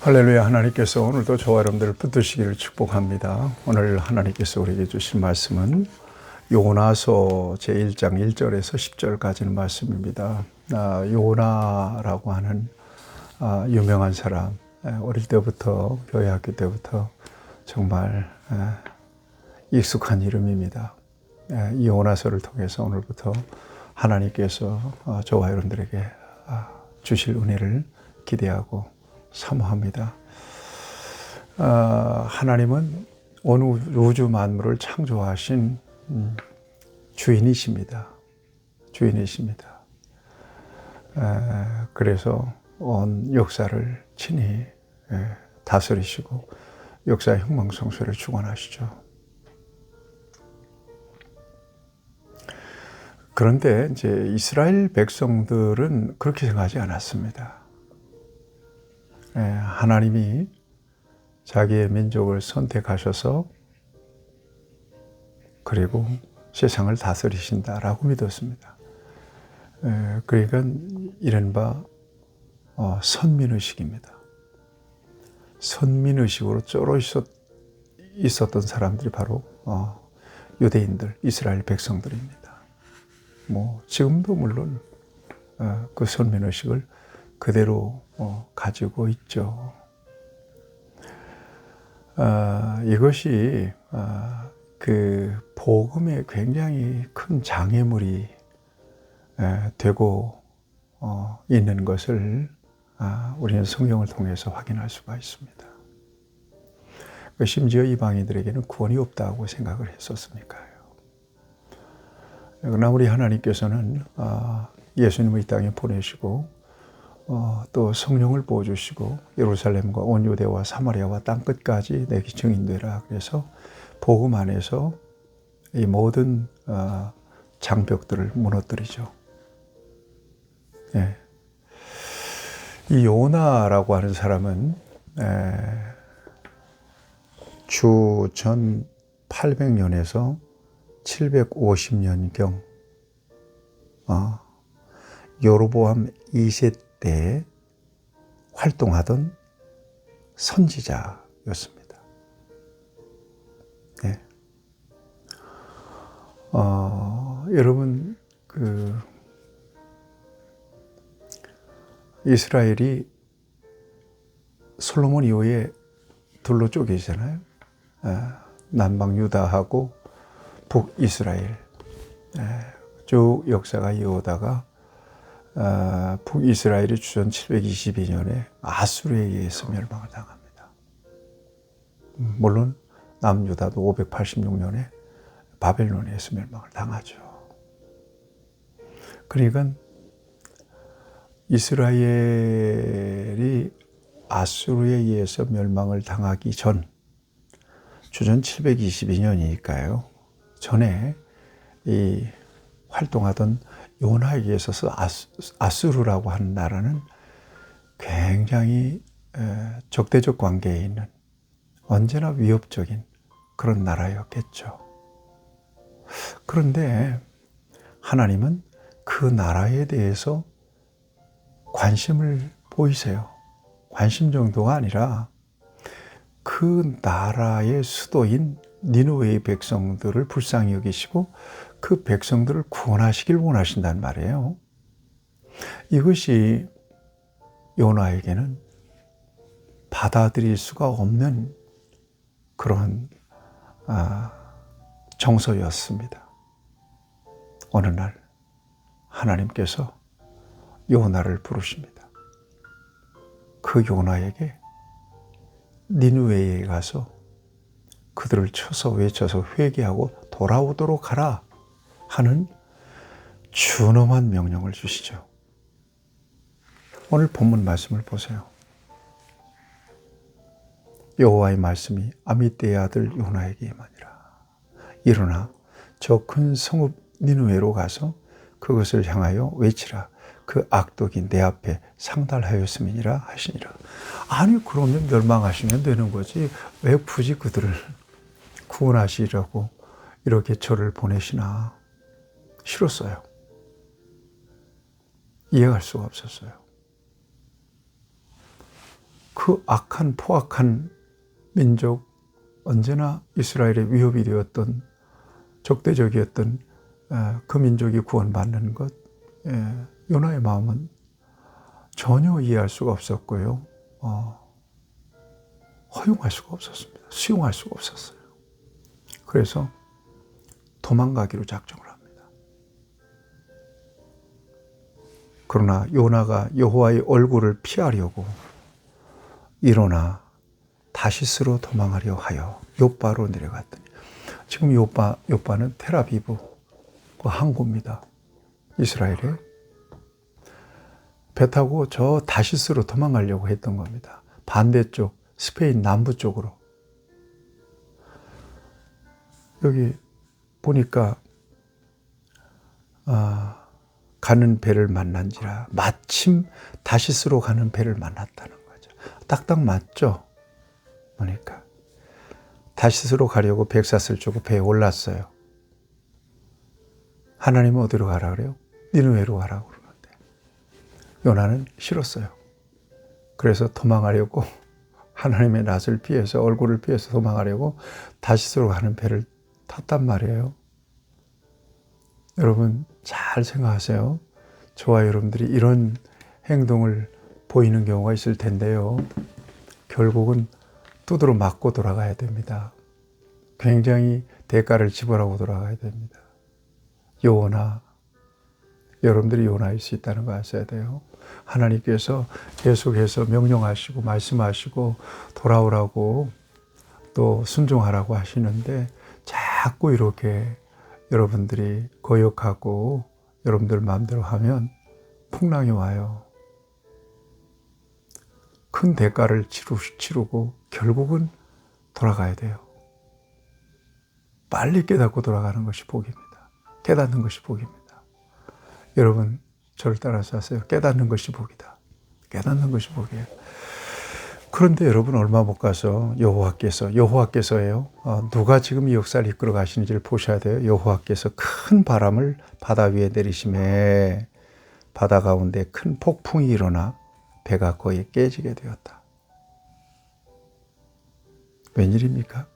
할렐루야. 하나님께서 오늘도 저와 여러분들을 붙드시기를 축복합니다. 오늘 하나님께서 우리에게 주신 말씀은 요나서 제1장 1절에서 10절까지는 말씀입니다. 요나라고 하는 유명한 사람, 어릴 때부터 교회 학교 때부터 정말 익숙한 이름입니다. 이 요나서를 통해서 오늘부터 하나님께서 저와 여러분들에게 주실 은혜를 기대하고 사모합니다. 하나님은 온 우주 만물을 창조하신 주인이십니다. 주인이십니다. 그래서 온 역사를 친히 다스리시고 역사의 흥망성쇠를 주관하시죠. 그런데 이제 이스라엘 백성들은 그렇게 생각하지 않았습니다. 하나님이 자기의 민족을 선택하셔서 그리고 세상을 다스리신다라고 믿었습니다. 그러니까 이른바 선민의식입니다. 선민의식으로 쩔어 있었던 사람들이 바로 유대인들, 이스라엘 백성들입니다. 지금도 물론 그 선민의식을 그대로 가지고 있죠. 이것이 그 복음에 굉장히 큰 장애물이 되고 있는 것을 우리는 성경을 통해서 확인할 수가 있습니다. 심지어 이방인들에게는 구원이 없다고 생각을 했었으니까요. 그러나 우리 하나님께서는 예수님을 이 땅에 보내시고 또 성령을 부어주시고 예루살렘과 온 유대와 사마리아와 땅끝까지 내게 증인되라. 그래서 복음 안에서 이 모든 장벽들을 무너뜨리죠. 이 요나라고 하는 사람은 주 전 800년에서 750년경 여로보암 2세 때 활동하던 선지자였습니다. 여러분 이스라엘이 솔로몬 이후에 둘로 쪼개지잖아요. 남방 유다하고 북이스라엘. 쭉 역사가 이어오다가 북이스라엘이 주전 722년에 아수르에 의해서 멸망을 당합니다. 물론 남유다도 586년에 바벨론에 의해서 멸망을 당하죠. 그러니까 이스라엘이 아수르에 의해서 멸망을 당하기 전 주전 722년이니까요. 전에 이 활동하던 요나에게 있어서 아수르라고 하는 나라는 굉장히 적대적 관계에 있는 언제나 위협적인 그런 나라였겠죠. 그런데 하나님은 그 나라에 대해서 관심을 보이세요. 관심 정도가 아니라 그 나라의 수도인 니느웨의 백성들을 불쌍히 여기시고 그 백성들을 구원하시길 원하신단 말이에요. 이것이 요나에게는 받아들일 수가 없는 그런 정서였습니다. 어느 날 하나님께서 요나를 부르십니다. 그 요나에게 니느웨에 가서 그들을 쳐서 외쳐서 회개하고 돌아오도록 하라 하는 준엄한 명령을 주시죠. 오늘 본문 말씀을 보세요. 여호와의 말씀이 아미떼의 아들 요나에게 임하니라. 일어나 저 큰 성읍 니느웨로 가서 그것을 향하여 외치라. 그 악독이 내 앞에 상달하였음이니라 하시니라. 아니 그러면 멸망하시면 되는 거지 왜 굳이 그들을 구원하시려고 이렇게 저를 보내시나 싫었어요. 이해할 수가 없었어요. 그 악한 포악한 민족, 언제나 이스라엘의 위협이 되었던 적대적이었던 그 민족이 구원받는 것, 요나의 마음은 전혀 이해할 수가 없었고요. 허용할 수가 없었습니다. 수용할 수가 없었어요. 그래서 도망가기로 작정을 합니다. 그러나 요나가 여호와의 얼굴을 피하려고 일어나 다시스로 도망하려 하여 요바로 내려갔더니, 지금 요바는 텔아비브 그 항구입니다. 이스라엘에. 배 타고 저 다시스로 도망가려고 했던 겁니다. 반대쪽 스페인 남부 쪽으로. 여기 보니까 가는 배를 만난지라, 마침 다시스로 가는 배를 만났다는 거죠. 딱딱 맞죠? 보니까 다시스로 가려고 백사슬 주고 배에 올랐어요. 하나님은 어디로 가라 그래요? 니느웨로 가라고 그러는데 요나는 싫었어요. 그래서 도망가려고 하나님의 낯을 피해서, 얼굴을 피해서 도망가려고 다시스로 가는 배를 탔단 말이에요. 여러분 잘 생각하세요. 저와 여러분들이 이런 행동을 보이는 경우가 있을 텐데요. 결국은 두드러 맞고 돌아가야 됩니다. 굉장히 대가를 지불하고 돌아가야 됩니다. 요나, 여러분들이 요나일 수 있다는 거 아셔야 돼요. 하나님께서 계속해서 명령하시고 말씀하시고 돌아오라고 또 순종하라고 하시는데, 자꾸 이렇게 여러분들이 거역하고 여러분들 마음대로 하면 풍랑이 와요. 큰 대가를 치르고 결국은 돌아가야 돼요. 빨리 깨닫고 돌아가는 것이 복입니다. 깨닫는 것이 복입니다. 여러분 저를 따라서 하세요. 깨닫는 것이 복이다. 깨닫는 것이 복이에요. 그런데 여러분 얼마 못 가서 여호와께서예요. 누가 지금 이 역사를 이끌어 가시는지를 보셔야 돼요. 여호와께서 큰 바람을 바다 위에 내리심에 바다 가운데 큰 폭풍이 일어나 배가 거의 깨지게 되었다. 웬일입니까?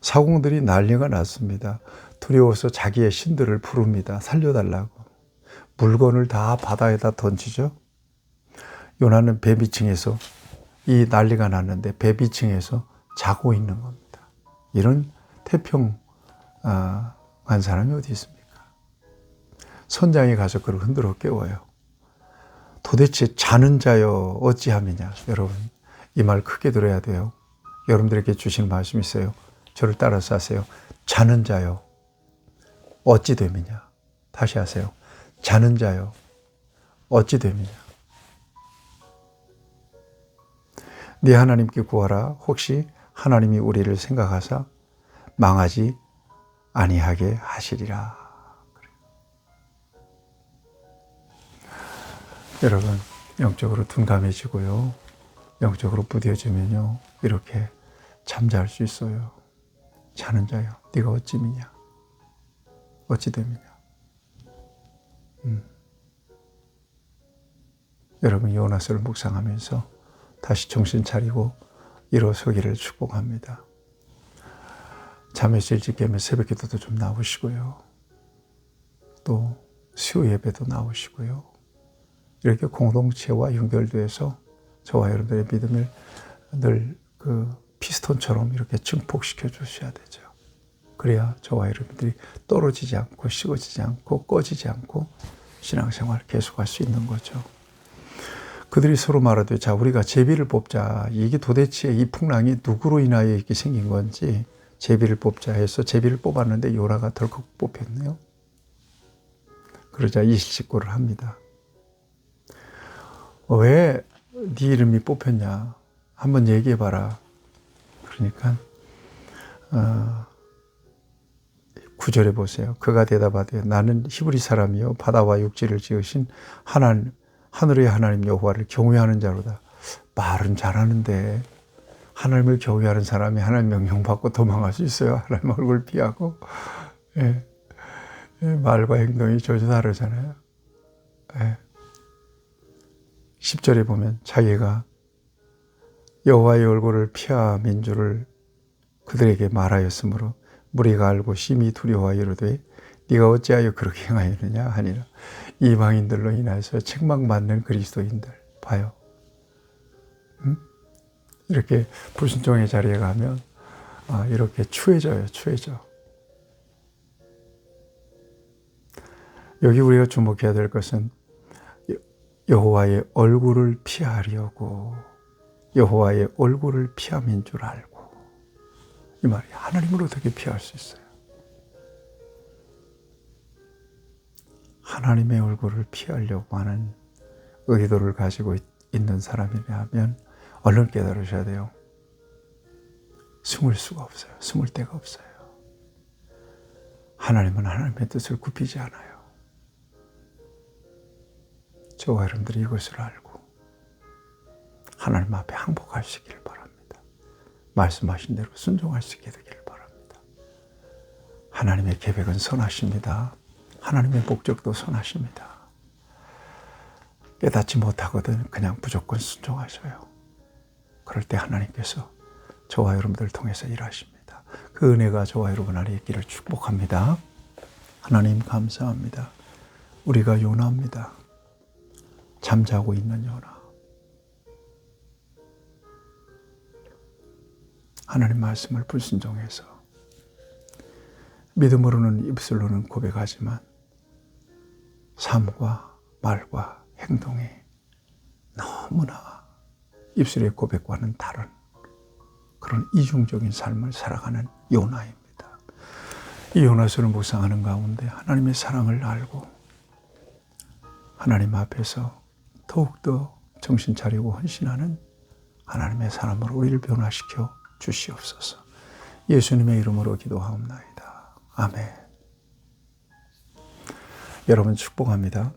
사공들이 난리가 났습니다. 두려워서 자기의 신들을 부릅니다. 살려달라고. 물건을 다 바다에다 던지죠. 요나는 배 밑층에서, 이 난리가 났는데 배 밑층에서 자고 있는 겁니다. 이런 태평한 사람이 어디 있습니까? 선장이 가서 그를 흔들어 깨워요. 도대체 자는 자여 어찌함이냐. 여러분 이 말 크게 들어야 돼요. 여러분들에게 주시는 말씀이 있어요. 저를 따라서 하세요. 자는 자여 어찌 됨이냐. 다시 하세요. 자는 자여 어찌 됨이냐. 네 하나님께 구하라. 혹시 하나님이 우리를 생각하사 망하지 아니하게 하시리라. 여러분 영적으로 둔감해지고요. 영적으로 부대어지면요. 이렇게 잠잘 수 있어요. 자는 자여 네가 어찌미냐. 어찌 됨이냐. 여러분 요나서를 묵상하면서 다시 정신 차리고 일어서기를 축복합니다. 잠에서 일찍 깨면 새벽 기도도 좀 나오시고요. 또 수요 예배도 나오시고요. 이렇게 공동체와 연결돼서 저와 여러분들의 믿음을 늘 그 피스톤처럼 이렇게 증폭시켜 주셔야 되죠. 그래야 저와 여러분들이 떨어지지 않고 식어지지 않고 꺼지지 않고 신앙생활을 계속할 수 있는 거죠. 그들이 서로 말하되 자 우리가 제비를 뽑자. 이게 도대체 이 풍랑이 누구로 인하여 이렇게 생긴 건지 제비를 뽑자 해서 제비를 뽑았는데 요나가 덜컥 뽑혔네요. 그러자 이실직고를 합니다. 왜 네 이름이 뽑혔냐. 한번 얘기해봐라. 그러니까 9절에 보세요. 그가 대답하되 나는 히브리 사람이요 바다와 육지를 지으신 하늘의 하나님 여호와를 경외하는 자로다. 말은 잘하는데 하나님을 경외하는 사람이 하나님 명령 받고 도망갈 수 있어요? 하나님 얼굴 피하고. 말과 행동이 전혀 다르잖아요. 10절에 보면 자기가 여호와의 얼굴을 피함인 줄을 그들에게 말하였으므로 무리가 알고 심히 두려워하여 이르되 네가 어찌하여 그렇게 행하였느냐 하니라. 이방인들로 인해서 책망받는 그리스도인들 봐요. 이렇게 불순종의 자리에 가면 이렇게 추해져요. 여기 우리가 주목해야 될 것은 여호와의 얼굴을 피하려고, 여호와의 얼굴을 피함인 줄 알고. 이 말이 하나님을 어떻게 피할 수 있어요? 하나님의 얼굴을 피하려고 하는 의도를 가지고 있는 사람이라면 얼른 깨달으셔야 돼요. 숨을 수가 없어요. 숨을 데가 없어요. 하나님은 하나님의 뜻을 굽히지 않아요. 저와 여러분들이 이것을 알고 하나님 앞에 항복하시길 바랍니다. 말씀하신 대로 순종할 수 있게 되기를 바랍니다. 하나님의 계획은 선하십니다. 하나님의 목적도 선하십니다. 깨닫지 못하거든 그냥 무조건 순종하셔요. 그럴 때 하나님께서 저와 여러분들을 통해서 일하십니다. 그 은혜가 저와 여러분 안에 있기를 축복합니다. 하나님 감사합니다. 우리가 요나입니다. 잠자고 있는 요나. 하나님 말씀을 불순종해서 믿음으로는 입술로는 고백하지만 삶과 말과 행동이 너무나 입술의 고백과는 다른 그런 이중적인 삶을 살아가는 요나입니다. 이 요나서를 묵상하는 가운데 하나님의 사랑을 알고 하나님 앞에서 더욱더 정신 차리고 헌신하는 하나님의 사람으로 우리를 변화시켜 주시옵소서. 예수님의 이름으로 기도하옵나이다. 아멘. 여러분 축복합니다.